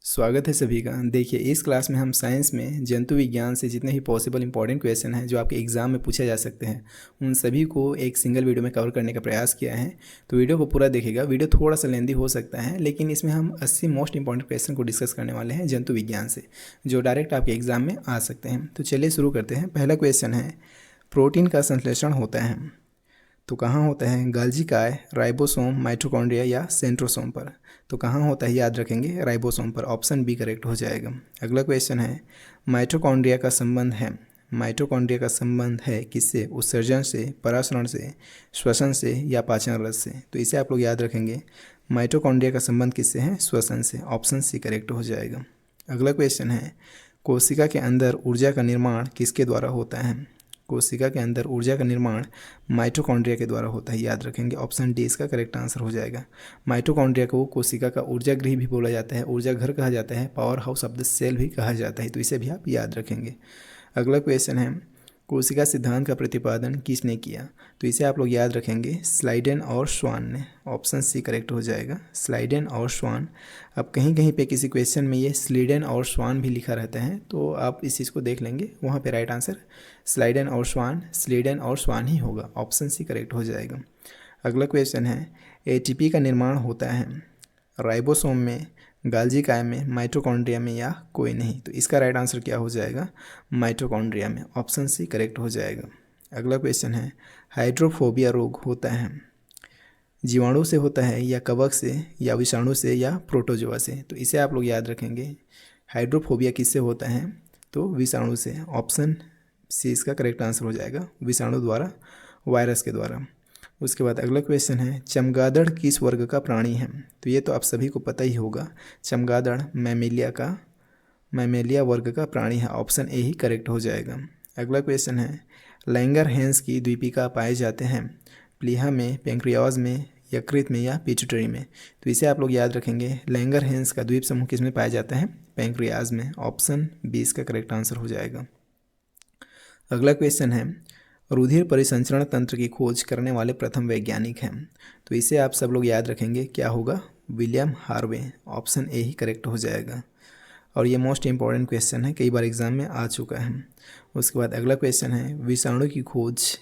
स्वागत है सभी का। देखिए, इस क्लास में हम साइंस में जंतु विज्ञान से जितने भी पॉसिबल इंपॉर्टेंट क्वेश्चन हैं जो आपके एग्जाम में पूछे जा सकते हैं, उन सभी को एक सिंगल वीडियो में कवर करने का प्रयास किया है। तो वीडियो को पूरा देखिएगा। वीडियो थोड़ा सा लेंदी हो सकता है, लेकिन इसमें हम 80 मोस्ट इंपॉर्टेंट क्वेश्चन को डिस्कस करने वाले हैं जंतु विज्ञान से, जो डायरेक्ट आपके एग्जाम में आ सकते हैं। तो चलिए शुरू करते हैं। पहला क्वेश्चन है, प्रोटीन का संश्लेषण होता है तो कहाँ होता है? गाल्जी काय, राइबोसोम, माइटोकॉन्ड्रिया या सेंट्रोसोम पर? तो कहाँ होता है याद रखेंगे, राइबोसोम पर। ऑप्शन बी करेक्ट हो जाएगा। अगला क्वेश्चन है, माइटोकॉन्ड्रिया का संबंध है किससे? उत्सर्जन से, परासरण से, श्वसन से या पाचन रस से? तो इसे आप लोग याद रखेंगे, माइटोकॉन्ड्रिया का संबंध किससे है? श्वसन से। ऑप्शन सी करेक्ट हो जाएगा। अगला क्वेश्चन है, कोशिका के अंदर ऊर्जा का निर्माण किसके द्वारा होता है? कोशिका के अंदर ऊर्जा का निर्माण माइटोकॉन्ड्रिया के द्वारा होता है, याद रखेंगे। ऑप्शन डी इसका करेक्ट आंसर हो जाएगा। माइटोकॉन्ड्रिया को कोशिका का ऊर्जा गृह भी बोला जाता है, ऊर्जा घर कहा जाता है, power house of the cell भी कहा जाता है, तो इसे भी आप याद रखेंगे। अगला क्वेश्चन है, कोशिका सिद्धांत का प्रतिपादन किसने किया? तो इसे आप लोग याद रखेंगे, स्लाइडेन और श्वान ने। ऑप्शन सी करेक्ट हो जाएगा, स्लाइडेन और श्वान। अब कहीं कहीं पे किसी क्वेश्चन में ये स्लीडेन और श्वान भी लिखा रहता है, तो आप इस चीज़ को देख लेंगे, वहाँ पे राइट आंसर स्लाइडेन और श्वान, स्लीडेन और श्वान ही होगा। ऑप्शन सी करेक्ट हो जाएगा। अगला क्वेश्चन है, एटीपी का निर्माण होता है राइबोसोम में, गाल्जी काय में, माइटोकॉन्ड्रिया में या कोई नहीं? तो इसका राइट आंसर क्या हो जाएगा? माइटोकॉन्ड्रिया में। ऑप्शन सी करेक्ट हो जाएगा। अगला क्वेश्चन है, हाइड्रोफोबिया रोग होता है जीवाणु से होता है या कवक से या विषाणु से या प्रोटोजोआ से? तो इसे आप लोग याद रखेंगे, हाइड्रोफोबिया किससे होता है? तो विषाणु से। ऑप्शन सी इसका करेक्ट आंसर हो जाएगा, विषाणु द्वारा, वायरस के द्वारा। उसके बाद अगला क्वेश्चन है, चमगादड़ किस वर्ग का प्राणी है? तो ये तो आप सभी को पता ही होगा, चमगादड़ मैमेलिया वर्ग का प्राणी है। ऑप्शन ए ही करेक्ट हो जाएगा। अगला क्वेश्चन है, लैंगरहैंस की द्वीपिका पाए जाते हैं प्लीहा में, पेंक्रियाज में, यकृत में या पिट्यूटरी में? तो इसे आप लोग याद रखेंगे, लैंगरहैंस का द्वीप समूह किस में पाया जाता है? पेंक्रियाज में। ऑप्शन बी इसका करेक्ट आंसर हो जाएगा। अगला क्वेश्चन है, रुधिर परिसंचरण तंत्र की खोज करने वाले प्रथम वैज्ञानिक हैं? तो इसे आप सब लोग याद रखेंगे, क्या होगा? William Harvey. Option A he correct हो जाएगा। और ये मोस्ट इंपॉर्टेंट क्वेश्चन है, कई बार एग्जाम में आ चुका है। उसके बाद अगला क्वेश्चन है, विषाणु की खोज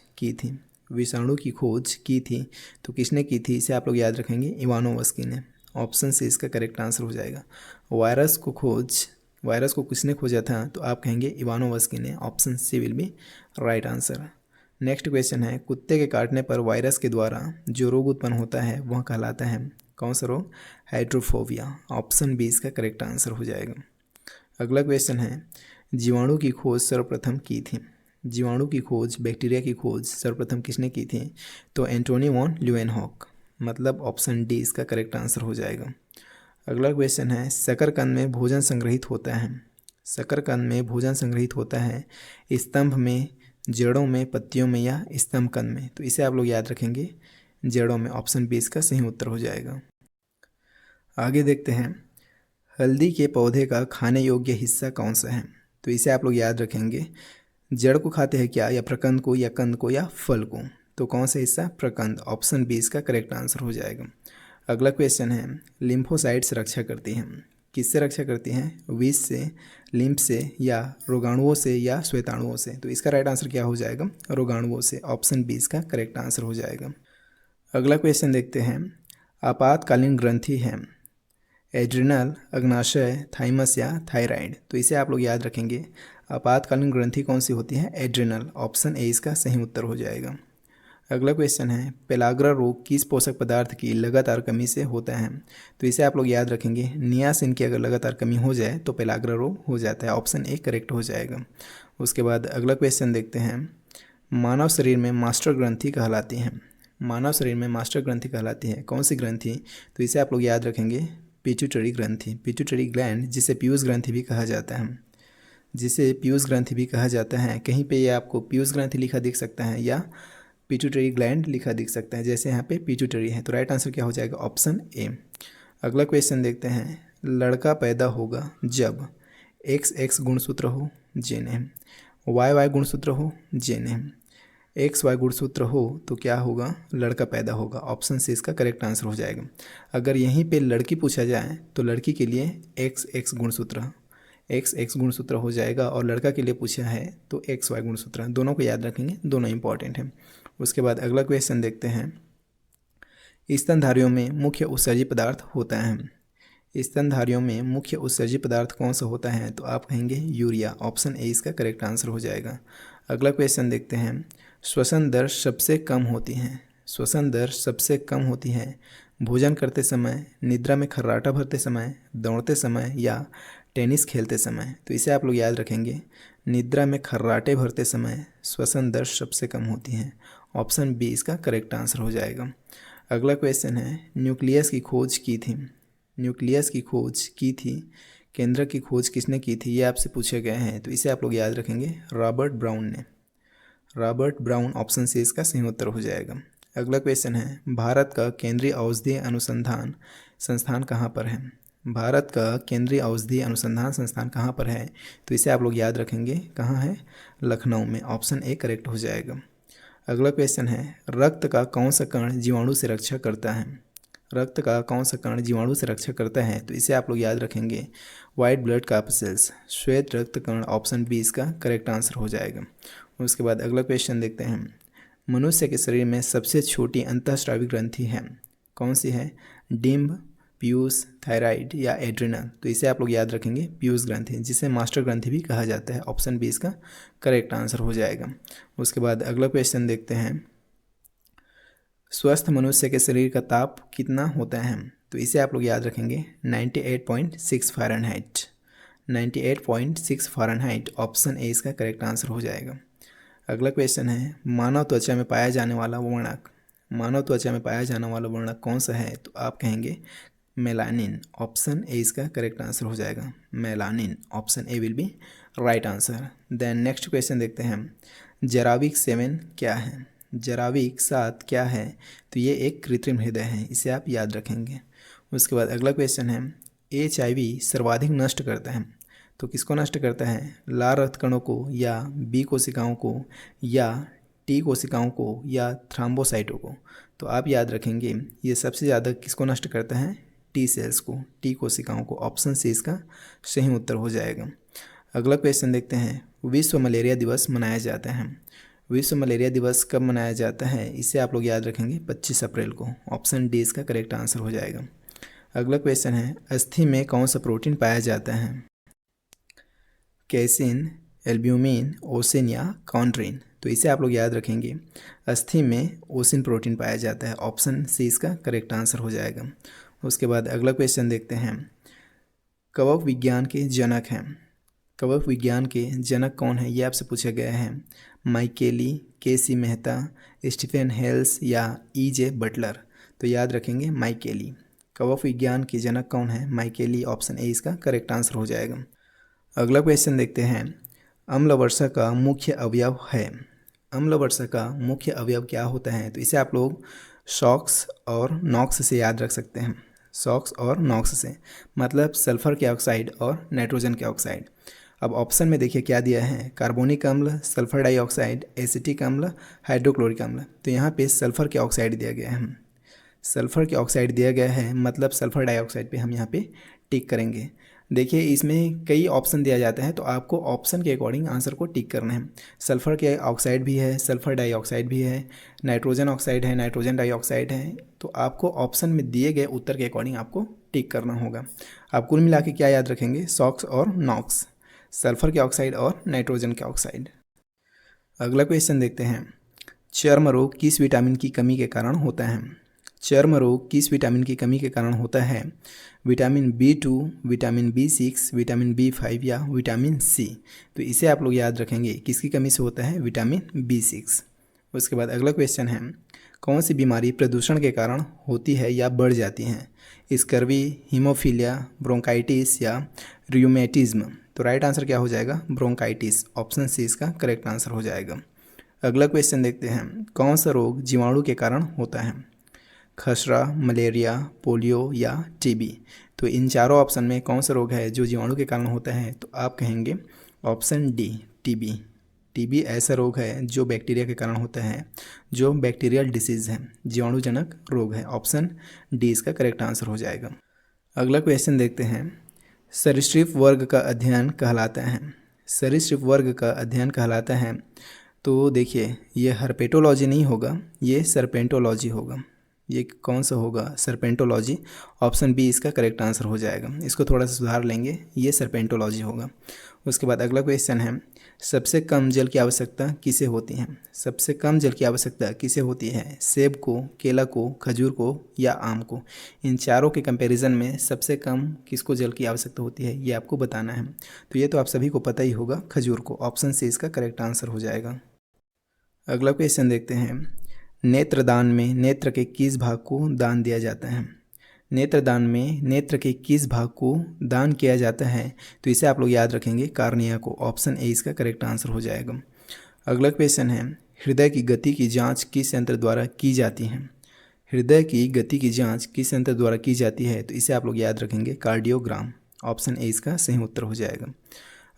की थी तो किसने की थी? इसे आप लोग याद रखेंगे, इवानोवस्की ने। ऑप्शन सी इसका करेक्ट आंसर हो जाएगा। वायरस को किसने खोजा था? तो आप कहेंगे इवानोवस्की ने। Option C will be right answer. Next question है, कुत्ते के काटने पर वायरस के द्वारा जो रोग उत्पन्न होता है वह कहलाता है कौन सा रोग? हाइड्रोफोबिया। ऑप्शन बी इसका करेक्ट आंसर हो जाएगा। अगला क्वेश्चन है, जीवाणु की खोज सर्वप्रथम की थी? बैक्टीरिया की खोज सर्वप्रथम किसने की थी? तो एंटोनी वॉन ल्यूवेनहॉक। मतलब ऑप्शन डी इसका करेक्ट आंसर हो जाएगा। अगला क्वेश्चन है, शकरकंद में भोजन संग्रहित होता है स्तंभ में, जड़ों में, पत्तियों में या स्तंभ कंद में? तो इसे आप लोग याद रखेंगे, जड़ों में। ऑप्शन बी इसका सही उत्तर हो जाएगा। आगे देखते हैं, हल्दी के पौधे का खाने योग्य हिस्सा कौन सा है? तो इसे आप लोग याद रखेंगे, जड़ को खाते हैं क्या, या प्रकंद को, या कंद को, या फल को? तो कौन सा हिस्सा? प्रकंद। ऑप्शन बी इसका करेक्ट आंसर हो जाएगा। अगला क्वेश्चन है, लिम्फोसाइट्स रक्षा करती हैं, किससे रक्षा करती हैं? विष से, लिम्फ से, या रोगाणुओं से, या श्वेताणुओं से? तो इसका राइट आंसर क्या हो जाएगा? रोगाणुओं से। ऑप्शन बी इसका करेक्ट आंसर हो जाएगा। अगला क्वेश्चन देखते हैं, आपातकालीन ग्रंथि है एड्रिनल, अग्नाशय, थाइमस या थायराइड? तो इसे आप लोग याद रखेंगे, आपातकालीन ग्रंथि कौन सी होती है? एड्रिनल। ऑप्शन ए इसका सही उत्तर हो जाएगा। अगला क्वेश्चन है, पेलाग्रा रोग किस पोषक पदार्थ की लगातार कमी से होता है? तो इसे आप लोग याद रखेंगे, नियासिन की अगर लगातार कमी हो जाए तो पेलाग्रा रोग हो जाता है। ऑप्शन ए करेक्ट हो जाएगा। उसके बाद अगला क्वेश्चन देखते हैं, मानव शरीर में मास्टर ग्रंथि कहलाती है कौन सी ग्रंथि? तो इसे आप लोग याद रखेंगे, पिट्यूटरी ग्लैंड, जिसे पीयूष ग्रंथि भी कहा जाता है। कहीं पे ये आपको पीयूष ग्रंथि लिखा दिख सकता है या पिट्यूटरी ग्लैंड लिखा दिख सकता है, जैसे यहाँ पे पिट्यूटरी है। तो राइट आंसर क्या हो जाएगा? Option A. अगला क्वेश्चन देखते हैं, लड़का पैदा होगा जब XX गुणसूत्र हो, जेनेम, YY गुणसूत्र हो, जेनेम, XY गुणसूत्र हो तो क्या होगा, लड़का पैदा होगा। ऑप्शन सी इसका करेक्ट आंसर हो जाएगा। अगर यहीं पे लड़की पूछा जाए तो लड़की के लिए XX गुणसूत्र, XX गुणसूत्र हो जाएगा, और लड़का के लिए पूछा है तो XY गुणसूत्र। दोनों को याद रखेंगे, दोनों इंपॉर्टेंट हैं। उसके बाद अगला क्वेश्चन देखते हैं। स्तनधारियों में मुख्य उत्सर्जी पदार्थ होता है। स्तनधारियों में मुख्य उत्सर्जी पदार्थ कौन सा होता है, तो आप कहेंगे यूरिया। ऑप्शन ए इसका करेक्ट आंसर हो जाएगा। अगला क्वेश्चन देखते हैं। श्वसन दर सबसे कम होती है। श्वसन दर सबसे कम होती है भोजन करते समय, निद्रा में खर्राटा भरते समय, दौड़ते समय या टेनिस खेलते समय। तो इसे आप लोग याद रखेंगे, निद्रा में खर्राटे भरते समय श्वसन दर सबसे कम होती है। ऑप्शन बी इसका करेक्ट आंसर हो जाएगा। अगला क्वेश्चन है। न्यूक्लियस की खोज की थी। न्यूक्लियस की खोज की थी, केंद्रक की खोज किसने की थी, ये आपसे पूछे गए हैं। तो इसे आप लोग याद रखेंगे, रॉबर्ट ब्राउन ने। रॉबर्ट ब्राउन, ऑप्शन सी इसका सही उत्तर हो जाएगा। अगला क्वेश्चन है। भारत का केंद्रीय औषधीय अनुसंधान संस्थान कहाँ पर है। भारत का केंद्रीय औषधीय अनुसंधान संस्थान कहाँ पर है, तो इसे आप लोग याद रखेंगे, कहाँ है, लखनऊ में। ऑप्शन ए करेक्ट हो जाएगा। अगला क्वेश्चन है। रक्त का कौन सा कण जीवाणु से रक्षा करता है। रक्त का कौन सा कण जीवाणु से रक्षा करता है, तो इसे आप लोग याद रखेंगे, वाइट ब्लड कार्पसेल्स, श्वेत रक्त कण। ऑप्शन बी इसका करेक्ट आंसर हो जाएगा। उसके बाद अगला क्वेश्चन देखते हैं। मनुष्य के शरीर में सबसे छोटी अंतःस्रावी ग्रंथि है, कौन सी है, डिम्ब, पीयूष, थायराइड या एड्रिनल। तो इसे आप लोग याद रखेंगे, पीयूष ग्रंथि, जिसे मास्टर ग्रंथि भी कहा जाता है। ऑप्शन बी इसका करेक्ट आंसर हो जाएगा। उसके बाद अगला क्वेश्चन देखते हैं। स्वस्थ मनुष्य के शरीर का ताप कितना होता है, तो इसे आप लोग याद रखेंगे, 98.6 फ़ारेनहाइट। 98.6 फ़ारेनहाइट। ऑप्शन ए इसका करेक्ट आंसर हो जाएगा। अगला क्वेश्चन है। मानव त्वचा में पाया जाने वाला वर्णक, मानव त्वचा में पाया जाने वाला वर्णक कौन सा है, तो आप कहेंगे मेलानिन। ऑप्शन ए इसका करेक्ट आंसर हो जाएगा, melanin. Option A will be right answer. Then next question देखते हैं। जराविक 7 क्या है। जराविक 7 क्या है, तो ये एक कृत्रिम हृदय है, इसे आप याद रखेंगे। उसके बाद अगला क्वेश्चन है। HIV सर्वाधिक नष्ट करता है, तो किसको नष्ट करता है, लाल रक्त कणों को या बी कोशिकाओं को या टी कोशिकाओं को या थ्राम्बोसाइटों को। तो आप याद रखेंगे, ये सबसे ज़्यादा किसको नष्ट करता है, टी सेल्स को, टी कोशिकाओं को। ऑप्शन सी इसका सही उत्तर हो जाएगा। अगला क्वेश्चन देखते हैं। विश्व मलेरिया दिवस मनाया जाता है। विश्व मलेरिया दिवस कब मनाया जाता है, इसे आप लोग याद रखेंगे, 25 अप्रैल को। ऑप्शन डी इसका करेक्ट आंसर हो जाएगा। अगला क्वेश्चन है। अस्थि में कौन सा प्रोटीन पाया जाता है, कैसिन, एल्ब्यूमिन, ओसिन या कॉन्ड्रिन। तो इसे आप लोग याद रखेंगे, अस्थि में ओसिन प्रोटीन पाया जाता है। ऑप्शन सी इसका करेक्ट आंसर हो जाएगा। उसके बाद अगला क्वेश्चन देखते हैं। कवक विज्ञान के जनक हैं, कवक विज्ञान के जनक कौन है, ये आपसे पूछा गया है। माइकेली, केसी मेहता, स्टीफन हेल्स या EJ बटलर। तो याद रखेंगे माइकेली। कवक विज्ञान के जनक कौन है, माइकेली। ऑप्शन ए इसका करेक्ट आंसर हो जाएगा। अगला क्वेश्चन देखते हैं। अम्ल वर्षा का मुख्य अवयव है। अम्ल वर्षा का मुख्य अवयव क्या होता है, तो इसे आप लोग सॉक्स और नॉक्स से याद रख सकते हैं। सॉक्स और नॉक्स से मतलब सल्फर के ऑक्साइड और नाइट्रोजन के ऑक्साइड। अब ऑप्शन में देखिए क्या दिया है, कार्बोनिक अम्ल, सल्फर डाइऑक्साइड, एसिटिक अम्ल, हाइड्रोक्लोरिक अम्ल। तो यहाँ पे सल्फर के ऑक्साइड दिया गया है, सल्फर के ऑक्साइड दिया गया है, मतलब सल्फर डाइऑक्साइड पे हम यहाँ पे टिक करेंगे। देखिए इसमें कई ऑप्शन दिया जाता है, तो आपको ऑप्शन के अकॉर्डिंग आंसर को टिक करना है। सल्फर के ऑक्साइड भी है, सल्फर डाइऑक्साइड भी है, नाइट्रोजन ऑक्साइड है, नाइट्रोजन डाइऑक्साइड है। तो आपको ऑप्शन में दिए गए उत्तर के अकॉर्डिंग आपको टिक करना होगा। आप कुल मिला के क्या याद रखेंगे, सॉक्स और नॉक्स, सल्फर के ऑक्साइड और नाइट्रोजन के ऑक्साइड। अगला क्वेश्चन देखते हैं। चर्म रोग किस विटामिन की कमी के कारण होता है। चर्म रोग किस विटामिन की कमी के कारण होता है, vitamin B2, vitamin B6, vitamin B5 या विटामिन C। तो इसे आप लोग याद रखेंगे, किसकी कमी से होता है, विटामिन B6। उसके बाद अगला क्वेश्चन है। कौन सी बीमारी प्रदूषण के कारण होती है या बढ़ जाती है, स्कर्वी, हीमोफीलिया, ब्रोंकाइटिस या रियूमेटिज्म। तो राइट आंसर क्या हो जाएगा, ब्रोंकाइटिस। ऑप्शन सी इसका करेक्ट आंसर हो जाएगा। अगला क्वेश्चन देखते हैं। कौन सा रोग जीवाणु के कारण होता है, खसरा, मलेरिया, पोलियो या TB। तो इन चारों ऑप्शन में कौन सा रोग है जो जीवाणु के कारण होता है, तो आप कहेंगे ऑप्शन डी, TB। टीबी ऐसा रोग है जो बैक्टीरिया के कारण होता है, जो बैक्टीरियल डिसीज़ है, जीवाणुजनक रोग है। ऑप्शन डी इसका करेक्ट आंसर हो जाएगा। अगला क्वेश्चन देखते हैं, सरीसृप वर्ग का अध्ययन कहलाता है। सरीसृप वर्ग का अध्ययन कहलाता है, तो देखिए ये हर्पेटोलॉजी नहीं होगा, ये सर्पेंटोलॉजी होगा। ये कौन सा होगा? सर्पेंटोलॉजी। ऑप्शन बी इसका करेक्ट आंसर हो जाएगा। इसको थोड़ा सा सुधार लेंगे, ये सर्पेंटोलॉजी होगा। उसके बाद अगला क्वेश्चन है, सबसे कम जल की आवश्यकता किसे होती है? सबसे कम जल की आवश्यकता किसे होती है? सेब को, केला को, खजूर को या आम को? इन चारों के कंपैरिजन में सबसे कम किसको जल की आवश्यकता होती है, ये आपको बताना है। तो ये तो आप सभी को पता ही होगा, खजूर को। ऑप्शन सी इसका करेक्ट आंसर हो जाएगा। अगला क्वेश्चन देखते हैं, नेत्रदान में नेत्र के किस भाग को दान दिया जाता है? नेत्रदान में नेत्र के किस भाग को दान किया जाता है? तो इसे आप लोग याद रखेंगे, कार्निया को। ऑप्शन ए इसका करेक्ट आंसर हो जाएगा। अगला क्वेश्चन है, हृदय की गति की जांच किस यंत्र द्वारा की जाती है? हृदय की गति की जांच किस यंत्र द्वारा की जाती है? तो इसे आप लोग याद रखेंगे, कार्डियोग्राम। ऑप्शन ए इसका सही उत्तर हो जाएगा।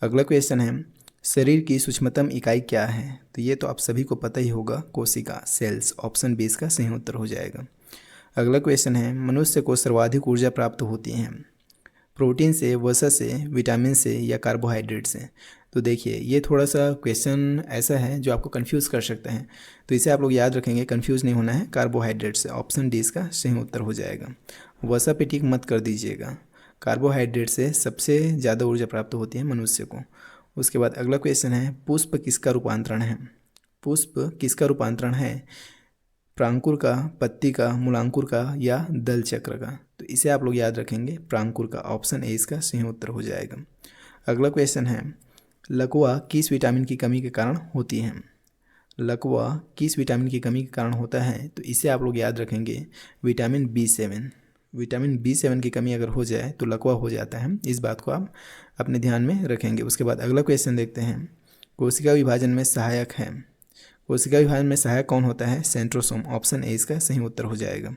अगला क्वेश्चन है, शरीर की सूक्ष्मतम इकाई क्या है? तो ये तो आप सभी को पता ही होगा, कोशिका, सेल्स। ऑप्शन बी इसका सही उत्तर हो जाएगा। अगला क्वेश्चन है, मनुष्य को सर्वाधिक ऊर्जा प्राप्त होती है? प्रोटीन से, वसा से, विटामिन से या कार्बोहाइड्रेट से? तो देखिए ये थोड़ा सा क्वेश्चन ऐसा है जो आपको कंफ्यूज कर सकते हैं, तो इसे आप लोग याद रखेंगे, कंफ्यूज नहीं होना है, कार्बोहाइड्रेट से। ऑप्शन डी इसका सही उत्तर हो जाएगा। वसा पे टिक मत कर दीजिएगा, कार्बोहाइड्रेट से सबसे ज़्यादा ऊर्जा प्राप्त होती है मनुष्य को। उसके बाद अगला क्वेश्चन है, पुष्प किसका रूपांतरण है? पुष्प किसका रूपांतरण है? प्रांकुर का, पत्ती का, मूलांकुर का या दल चक्र का? तो इसे आप लोग याद रखेंगे, प्रांकुर का। ऑप्शन ए इसका सही उत्तर हो जाएगा। अगला क्वेश्चन है, लकवा किस विटामिन की कमी के कारण होती है? लकवा किस विटामिन की कमी के कारण होता है? तो इसे आप लोग याद रखेंगे, विटामिन B7। विटामिन B7 की कमी अगर हो जाए तो लकवा हो जाता है, इस बात को आप अपने ध्यान में रखेंगे। उसके बाद अगला क्वेश्चन देखते हैं, कोशिका विभाजन में सहायक है। कोशिका विभाजन में सहायक कौन होता है? सेंट्रोसोम। ऑप्शन ए इसका सही उत्तर हो जाएगा।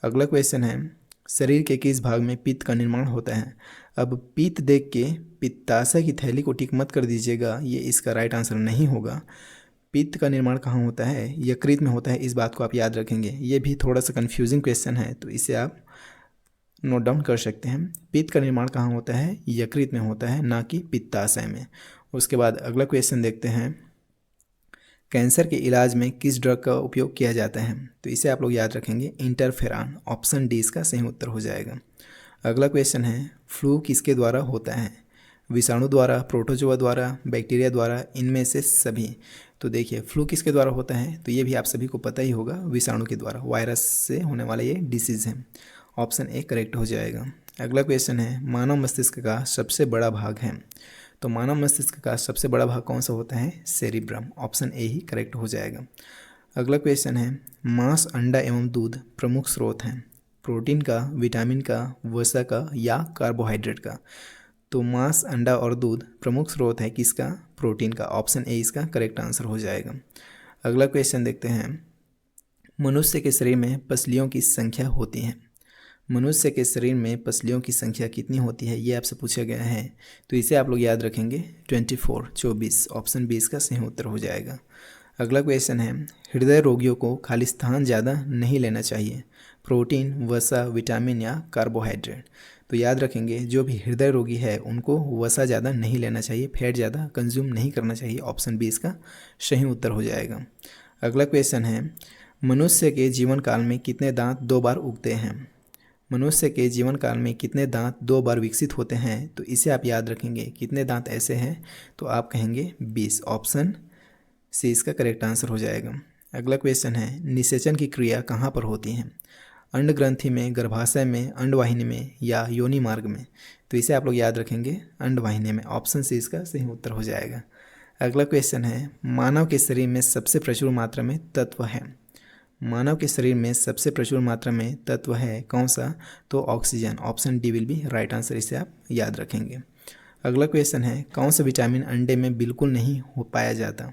अगला क्वेश्चन है, शरीर के किस भाग में पित्त का निर्माण होता है? अब पित्त देख के पित्ताशय की थैली को टिक मत कर दीजिएगा, ये इसका राइट आंसर नहीं होगा। पित्त का निर्माण कहाँ होता है? यकृत में होता है, इस बात को आप याद रखेंगे। ये भी थोड़ा सा कन्फ्यूजिंग क्वेश्चन है, तो इसे आप नोट डाउन कर सकते हैं। पित्त का निर्माण कहाँ होता है? यकृत में होता है, ना कि पित्ताशय में। उसके बाद अगला क्वेश्चन देखते हैं, कैंसर के इलाज में किस ड्रग का उपयोग किया जाता है? तो इसे आप लोग याद रखेंगे, इंटरफेरॉन। ऑप्शन डी इसका सही उत्तर हो जाएगा। अगला क्वेश्चन है, फ्लू किसके द्वारा होता है? विषाणु द्वारा, प्रोटोजोआ द्वारा, बैक्टीरिया द्वारा, इनमें से सभी? तो देखिए फ्लू किसके द्वारा होता है, तो ये भी आप सभी को पता ही होगा, विषाणु के द्वारा, वायरस से होने वाला ये डिसीज़ है। ऑप्शन ए करेक्ट हो जाएगा। अगला क्वेश्चन है, मानव मस्तिष्क का सबसे बड़ा भाग है? तो मानव मस्तिष्क का सबसे बड़ा भाग कौन सा होता है? Cerebrum. Option A he correct हो जाएगा। अगला क्वेश्चन है, मांस, अंडा एवं दूध प्रमुख स्रोत हैं? प्रोटीन का, विटामिन का, वसा का या कार्बोहाइड्रेट का? तो मांस, अंडा और दूध प्रमुख स्रोत है किसका? प्रोटीन का। ऑप्शन ए इसका करेक्ट आंसर हो जाएगा। अगला क्वेश्चन देखते हैं, मनुष्य के शरीर में पसलियों की संख्या होती है? मनुष्य के शरीर में पसलियों की संख्या कितनी होती है, ये आपसे पूछा गया है, तो इसे आप लोग याद रखेंगे, 24। ऑप्शन बी इसका सही उत्तर हो जाएगा। अगला क्वेश्चन है, हृदय रोगियों को खालिस्तान ज़्यादा नहीं लेना चाहिए? प्रोटीन, वसा, विटामिन या कार्बोहाइड्रेट? तो याद रखेंगे, जो भी हृदय रोगी है उनको वसा ज़्यादा नहीं लेना चाहिए, फैट ज़्यादा कंज्यूम नहीं करना चाहिए। ऑप्शन बी इसका सही उत्तर हो जाएगा। अगला क्वेश्चन है, मनुष्य के जीवन काल में कितने दांत 2 बार उगते हैं? मनुष्य के जीवन काल में कितने दांत 2 बार विकसित होते हैं? तो इसे आप याद रखेंगे, कितने दांत ऐसे हैं, तो आप कहेंगे 20। ऑप्शन सी इसका करेक्ट आंसर हो जाएगा। अगला क्वेश्चन है, निषेचन की क्रिया कहाँ पर होती है? अंड ग्रंथि में, गर्भाशय में, अंडवाहिनी में या योनि मार्ग में? तो इसे आप लोग याद रखेंगे, अंडवाहिनी में। ऑप्शन सी इसका सही उत्तर हो जाएगा। अगला क्वेश्चन है, मानव के शरीर में सबसे प्रचुर मात्रा में तत्व है? मानव के शरीर में सबसे प्रचुर मात्रा में तत्व है कौन सा? तो oxygen. Option D will be right answer, इसे आप याद रखेंगे। अगला क्वेश्चन है, कौन सा विटामिन अंडे में बिल्कुल नहीं हो पाया जाता?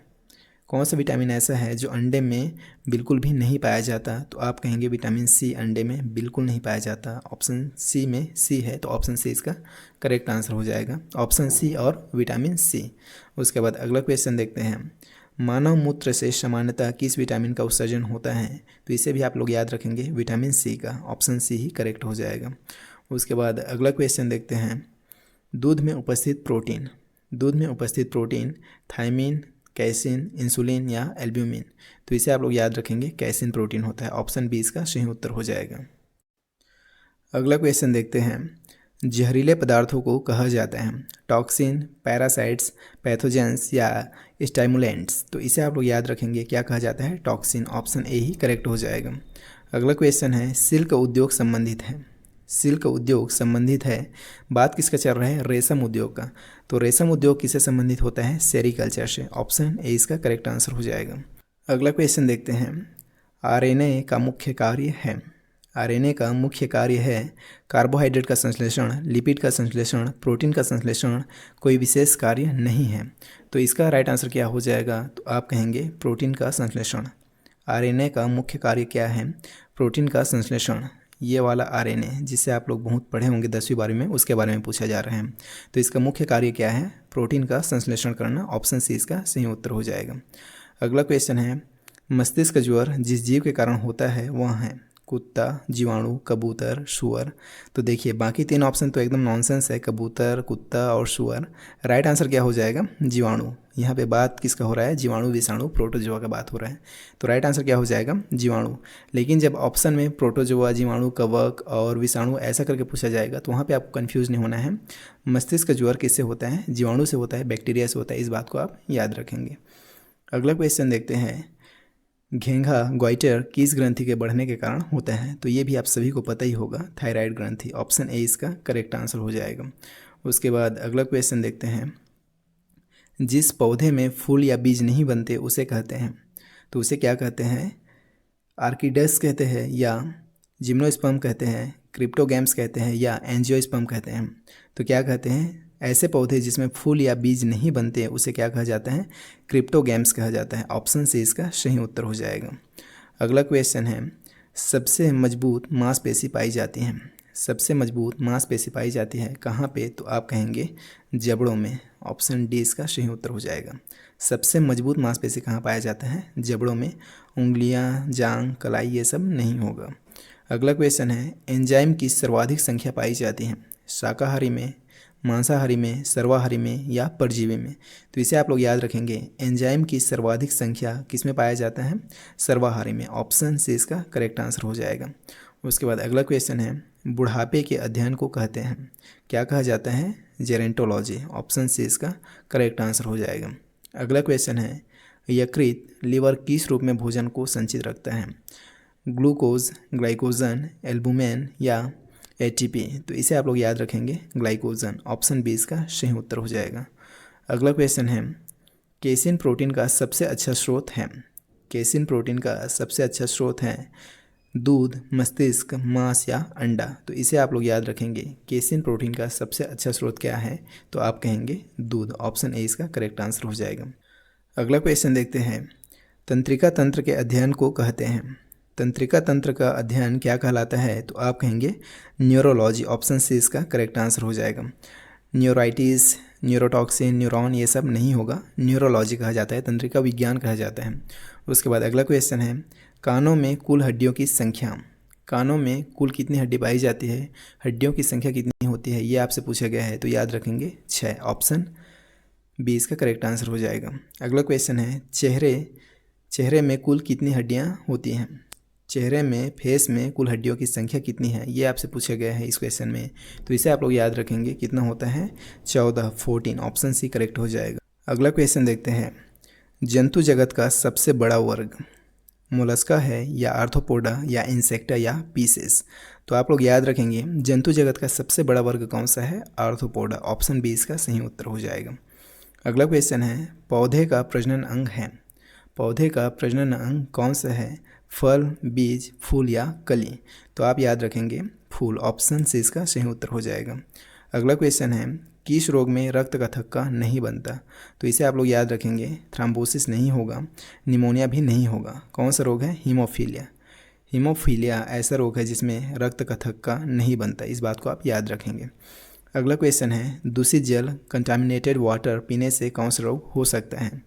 कौन सा विटामिन ऐसा है जो अंडे में बिल्कुल भी नहीं पाया जाता? तो आप कहेंगे विटामिन सी अंडे में बिल्कुल नहीं पाया जाता। ऑप्शन सी में सी है, तो ऑप्शन सी इसका करेक्ट आंसर हो जाएगा, ऑप्शन सी और विटामिन सी। उसके बाद अगला क्वेश्चन देखते हैं, मानव मूत्र से सामान्यतः किस विटामिन का उत्सर्जन होता है? तो इसे भी आप लोग याद रखेंगे विटामिन सी का, ऑप्शन सी ही करेक्ट हो जाएगा। उसके बाद अगला क्वेश्चन देखते हैं, दूध में उपस्थित प्रोटीन, दूध में उपस्थित प्रोटीन थायमिन, कैसिन, इंसुलिन या एल्ब्यूमिन? तो इसे आप लोग याद रखेंगे कैसिन प्रोटीन होता है, ऑप्शन बी इसका सही उत्तर हो जाएगा। अगला क्वेश्चन देखते हैं, जहरीले पदार्थों को कहा जाता है टॉक्सिन, पैरासाइट्स, पैथोजेंस या स्टाइमुलेंट्स? तो इसे आप लोग याद रखेंगे क्या कहा जाता है? Toxin, option A he correct हो जाएगा। अगला क्वेश्चन है, सिल्क उद्योग संबंधित है, सिल्क उद्योग संबंधित है, बात किसका चल रहा है? रेशम उद्योग का। तो रेशम उद्योग किससे संबंधित होता है? सेरीकल्चर से, ऑप्शन ए इसका करेक्ट आंसर हो जाएगा। अगला क्वेश्चन देखते हैं, आरएनए का मुख्य कार्य है, आरएनए का मुख्य कार्य है कार्बोहाइड्रेट का संश्लेषण, लिपिड का संश्लेषण, प्रोटीन का संश्लेषण, कोई विशेष कार्य नहीं है। तो इसका राइट आंसर क्या हो जाएगा? तो आप कहेंगे प्रोटीन का संश्लेषण। आरएनए का मुख्य कार्य क्या है? प्रोटीन का संश्लेषण। ये वाला आरएनए जिसे आप लोग बहुत पढ़े होंगे 10वीं 12वीं में, उसके बारे में पूछा जा रहा है। तो इसका मुख्य कार्य क्या है? प्रोटीन का संश्लेषण करना, ऑप्शन सी इसका सही उत्तर हो जाएगा। अगला क्वेश्चन है, मस्तिष्क ज्वर जिस जीव के कारण होता है वह है कुत्ता, जीवाणु, कबूतर, सूअर? तो देखिए बाकी 3 ऑप्शन तो एकदम नॉनसेंस है, कबूतर, कुत्ता और सूअर। राइट आंसर क्या हो जाएगा? जीवाणु। यहाँ पे बात किसका हो रहा है? जीवाणु, विषाणु, प्रोटोजोआ का बात हो रहा है। तो राइट आंसर क्या हो जाएगा? जीवाणु। लेकिन जब ऑप्शन में प्रोटोजोआ, जीवाणु, कवक और विषाणु ऐसा करके पूछा जाएगा तो वहाँ पर आपको कन्फ्यूज़ नहीं होना है। मस्तिष्क ज्वर किससे होता है? जीवाणु से होता है, बैक्टीरिया से होता है, इस बात को आप याद रखेंगे। अगला क्वेश्चन देखते हैं, घेंघा ग्वाइटर किस ग्रंथि के बढ़ने के कारण होता है? तो ये भी आप सभी को पता ही होगा, थायराइड ग्रंथि, ऑप्शन ए इसका करेक्ट आंसर हो जाएगा। उसके बाद अगला क्वेश्चन देखते हैं, जिस पौधे में फूल या बीज नहीं बनते उसे कहते हैं? तो उसे क्या कहते हैं? आर्किडस कहते हैं या जिम्नोस्पर्म कहते हैं, क्रिप्टोगैम्स कहते हैं या एंजियोस्पर्म कहते हैं? तो क्या कहते हैं? ऐसे पौधे जिसमें फूल या बीज नहीं बनते उसे क्या कहा जाता है? क्रिप्टोगैम्स कहा जाता है, ऑप्शन सी इसका सही उत्तर हो जाएगा। अगला क्वेश्चन है, सबसे मजबूत मांसपेशी पाई जाती है, सबसे मजबूत मांसपेशी पाई जाती है कहाँ पे? तो आप कहेंगे जबड़ों में, ऑप्शन डी इसका सही उत्तर हो जाएगा। सबसे मजबूत मांसपेशी कहाँ पाया जाता है? जबड़ों में। उंगलियां, जांग, कलाई ये सब नहीं होगा। अगला क्वेश्चन है, एंजाइम की सर्वाधिक संख्या पाई जाती है शाकाहारी में, मांसाहारी में, सर्वाहारी में या परजीवी में? तो इसे आप लोग याद रखेंगे, एंजाइम की सर्वाधिक संख्या किस में पाया जाता है? सर्वाहारी में, ऑप्शन सी इसका करेक्ट आंसर हो जाएगा। उसके बाद अगला क्वेश्चन है, बुढ़ापे के अध्ययन को कहते हैं, क्या कहा जाता है? जेरेंटोलॉजी, ऑप्शन सी इसका करेक्ट आंसर हो जाएगा। अगला क्वेश्चन है, यकृत लीवर किस रूप में भोजन को संचित रखता है? ग्लूकोज, ग्लाइकोजन, एल्बुमिन या एटीपी? तो इसे आप लोग याद रखेंगे ग्लाइकोजन, ऑप्शन बी इसका सही उत्तर हो जाएगा। अगला क्वेश्चन है, केसिन प्रोटीन का सबसे अच्छा स्रोत है, केसिन प्रोटीन का सबसे अच्छा स्रोत है दूध, मस्तिष्क, मांस या अंडा? तो इसे आप लोग याद रखेंगे, केसिन प्रोटीन का सबसे अच्छा स्रोत क्या है? तो आप कहेंगे दूध, ऑप्शन ए इसका करेक्ट आंसर हो जाएगा। अगला क्वेश्चन देखते हैं, तंत्रिका तंत्र के अध्ययन को कहते हैं, तंत्रिका तंत्र का अध्ययन क्या कहलाता है? तो आप कहेंगे न्यूरोलॉजी, ऑप्शन सी इसका करेक्ट आंसर हो जाएगा। न्यूराइटिस, न्यूरोटॉक्सिन, न्यूरॉन ये सब नहीं होगा, न्यूरोलॉजी कहा जाता है, तंत्रिका विज्ञान कहा जाता है। उसके बाद अगला क्वेश्चन है, कानों में कुल हड्डियों की संख्या, कानों में कुल कितनी हड्डी पाई जाती है? हड्डियों की संख्या कितनी होती है? ये आपसे पूछा गया है, तो याद रखेंगे 6, ऑप्शन बी इसका करेक्ट आंसर हो जाएगा। अगला क्वेश्चन है, चेहरे में कुल कितनी हड्डियाँ होती हैं? चेहरे में, फेस में कुल हड्डियों की संख्या कितनी है? ये आपसे पूछा गया है इस क्वेश्चन में, तो इसे आप लोग याद रखेंगे कितना होता है? 14, 14, ऑप्शन सी करेक्ट हो जाएगा। अगला क्वेश्चन देखते हैं, जंतु जगत का सबसे बड़ा वर्ग मोलस्का है या आर्थ्रोपोडा या इंसेक्टा या पीसेस? तो आप लोग याद रखेंगे जंतु जगत का सबसे बड़ा वर्ग कौन सा है? आर्थ्रोपोडा, ऑप्शन बी इसका सही उत्तर हो जाएगा। अगला क्वेश्चन है, पौधे का प्रजनन अंग है, पौधे का प्रजनन अंग कौन सा है? फल, बीज, फूल या कली? तो आप याद रखेंगे फूल, ऑप्शन सी इसका सही उत्तर हो जाएगा। अगला क्वेश्चन है, किस रोग में रक्त का थक्का नहीं बनता? तो इसे आप लोग याद रखेंगे, थ्रोम्बोसिस नहीं होगा, निमोनिया भी नहीं होगा। कौन सा रोग है? हीमोफीलिया। हीमोफीलिया ऐसा रोग है जिसमें रक्त का थक्का नहीं बनता, इस बात को आप याद रखेंगे। अगला क्वेश्चन है, दूषित जल कंटामिनेटेड वाटर पीने से कौन सा रोग हो सकता है?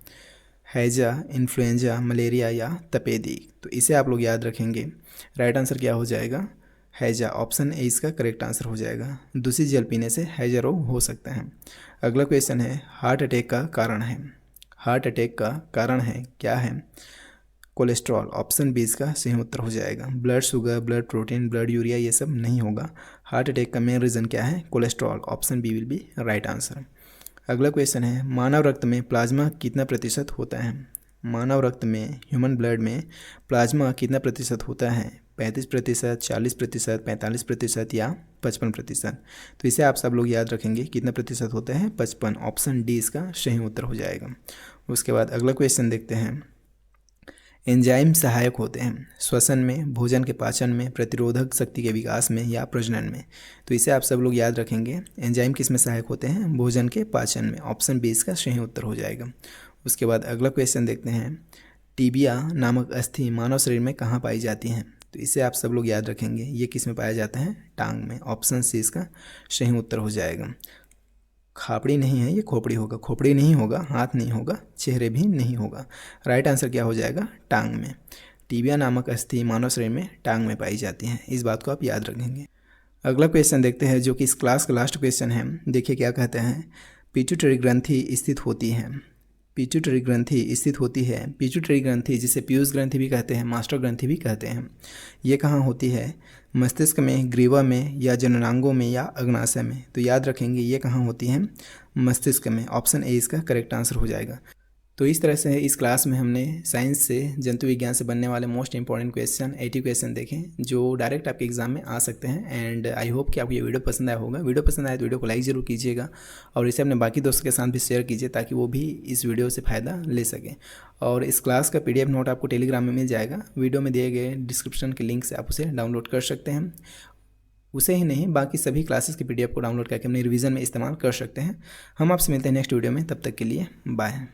हैजा, इन्फ्लुएंजा, मलेरिया या तपेदी? तो इसे आप लोग याद रखेंगे। राइट आंसर क्या हो जाएगा? हैजा। ऑप्शन ए इसका करेक्ट आंसर हो जाएगा। दूषित जल पीने से हैजा रोग हो सकता है। अगला क्वेश्चन है, हार्ट अटैक का कारण है। हार्ट अटैक का कारण है क्या है? कोलेस्ट्रॉल। ऑप्शन बी इसका सही उत्तर हो जाएगा। Blood sugar, blood protein, blood urea ये सब नहीं होगा। हार्ट अटैक का मेन रीज़न क्या है? Cholesterol. Option B will be right answer. अगला क्वेश्चन है, मानव रक्त में प्लाज्मा कितना प्रतिशत होता है? मानव रक्त में, ह्यूमन ब्लड में प्लाज्मा कितना प्रतिशत होता है? 35%, 40%, 45% या 55%? तो इसे आप सब लोग याद रखेंगे, कितना प्रतिशत होता है? 55। ऑप्शन डी इसका सही उत्तर हो जाएगा। उसके बाद अगला क्वेश्चन देखते हैं, एंजाइम सहायक होते हैं श्वसन में, भोजन के पाचन में, प्रतिरोधक शक्ति के विकास में या प्रजनन में? तो इसे आप सब लोग याद रखेंगे, एंजाइम किस में सहायक होते हैं? भोजन के पाचन में। ऑप्शन बी इसका सही उत्तर हो जाएगा। उसके बाद अगला क्वेश्चन देखते हैं, टीबिया नामक अस्थि मानव शरीर में कहाँ पाई जाती हैं? तो इसे आप सब लोग याद रखेंगे, ये किस में पाया जाता है? टांग में। ऑप्शन सी इसका सही उत्तर हो जाएगा। खापड़ी नहीं है, ये खोपड़ी होगा। खोपड़ी नहीं होगा, हाथ नहीं होगा, चेहरे भी नहीं होगा। राइट आंसर क्या हो जाएगा? टांग में। टीबिया नामक अस्थि मानव शरीर में टांग में पाई जाती हैं, इस बात को आप याद रखेंगे। अगला क्वेश्चन देखते हैं, जो कि इस क्लास का लास्ट क्वेश्चन है। देखिए क्या कहते हैं, पिट्यूटरी ग्रंथि स्थित होती है। पिट्यूटरी ग्रंथि स्थित होती है। पिट्यूटरी ग्रंथि जिसे पीयूष ग्रंथि भी कहते हैं, मास्टर ग्रंथि भी कहते हैं, ये कहाँ होती है? मस्तिष्क में, ग्रीवा में या जननांगों में या अग्नाशय में? तो याद रखेंगे, ये कहाँ होती हैं? मस्तिष्क में। ऑप्शन ए इसका करेक्ट आंसर हो जाएगा। तो इस तरह से इस क्लास में हमने साइंस से, जंतु विज्ञान से बनने वाले मोस्ट इंपॉर्टेंट क्वेश्चन 80 क्वेश्चन देखें, जो डायरेक्ट आपके एग्जाम में आ सकते हैं। एंड आई होप कि आपको ये वीडियो पसंद आया होगा। वीडियो पसंद आए तो वीडियो को लाइक ज़रूर कीजिएगा और इसे अपने बाकी दोस्तों के साथ भी शेयर कीजिए, ताकि वो भी इस वीडियो से फ़ायदा ले सकें। और इस क्लास का PDF नोट आपको टेलीग्राम में मिल जाएगा। वीडियो में दिए गए डिस्क्रिप्शन के लिंक से आप उसे डाउनलोड कर सकते हैं। उसे ही नहीं, बाकी सभी क्लासेस की PDF को डाउनलोड करके अपने रिवीजन में इस्तेमाल कर सकते हैं। हम आपसे मिलते हैं नेक्स्ट वीडियो में, तब तक के लिए बाय।